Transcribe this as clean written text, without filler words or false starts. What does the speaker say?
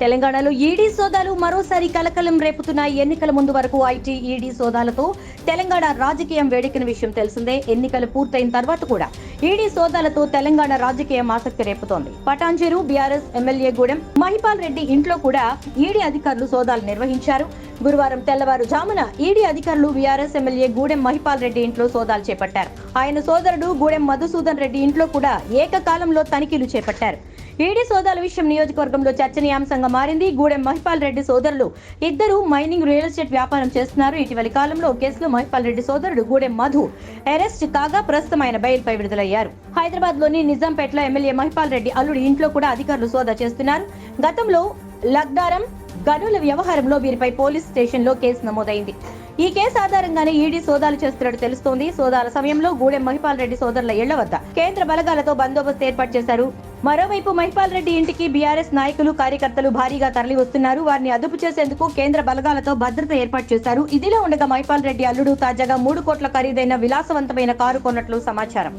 తెలంగాణలో ఈడీ సోదాలు మరోసారి కలకలం రేపుతున్నాయి. ఎన్నికల ముందు వరకు ఐటీ ఈడీ సోదాలతో తెలంగాణ రాజకీయం వేడెక్కిన విషయం తెలిసిందే. ఎన్నికలు పూర్తయిన తర్వాత కూడా ఈడీ సోదాలతో తెలంగాణ రాజకీయం ఆసక్తి రేపుతోంది. పటాన్చెరు బీఆర్ఎస్ ఎమ్మెల్యే గూడెం మహిపాల్ రెడ్డి ఇంట్లో కూడా ఈడీ అధికారులు సోదాలు నిర్వహించారు. గురువారం తెల్లవారుజామున ఈడీ అధికారులు బీఆర్ఎస్ ఎమ్మెల్యే గూడెం మహిపాల్ రెడ్డి ఇంట్లో సోదాలు చేపట్టారు. ఆయన సోదరుడు గూడెం మధుసూదన్ రెడ్డి ఇంట్లో కూడా ఏకకాలంలో తనిఖీలు చేపట్టారు. ఈడీ సోదాల విషయం నియోజకవర్గంలో చర్చనీయాంశంగా మారింది. గూడెం మహిపాల్ రెడ్డి సోదరులు ఇద్దరు మైనింగ్ రియల్ ఎస్టేట్ వ్యాపారం చేస్తున్నారు. ఇటీవలి కాలంలో కేసులో మహిపాల్ రెడ్డి సోదరుడు గూడెం మధు అరెస్ట్ కాగా ప్రస్తుతం ఆయన బెయిల్పై విడుదలయ్యారు. హైదరాబాద్ లోని నిజాంపేటలో ఎమ్మెల్యే మహిపాల్ రెడ్డి అల్లుడి ఇంట్లో కూడా అధికారులు సోదా చేస్తున్నారు. గతంలో లగ్దారం గనుల వ్యవహారంలో వీరిపై పోలీస్ స్టేషన్ లో కేసు నమోదైంది. ఈ కేసు ఆధారంగానే ఈడీ సోదాలు చేస్తున్నట్టు తెలుస్తోంది. సోదాల సమయంలో గూడెం మహిపాల్ రెడ్డి సోదరుల ఇళ్ల వద్ద కేంద్ర బలగాలతో బందోబస్తు ఏర్పాటు చేశారు. మరోవైపు మహిపాల్ రెడ్డి ఇంటికి బీఆర్ఎస్ నాయకులు కార్యకర్తలు భారీగా తరలి వస్తున్నారు. వారిని అదుపు చేసేందుకు కేంద్ర బలగాలతో భద్రత ఏర్పాటు చేశారు. ఇదిలో ఉండగా మహిపాల్ రెడ్డి అల్లుడు తాజాగా 3 కోట్ల ఖరీదైన విలాసవంతమైన కారు కొన్నట్లు సమాచారం.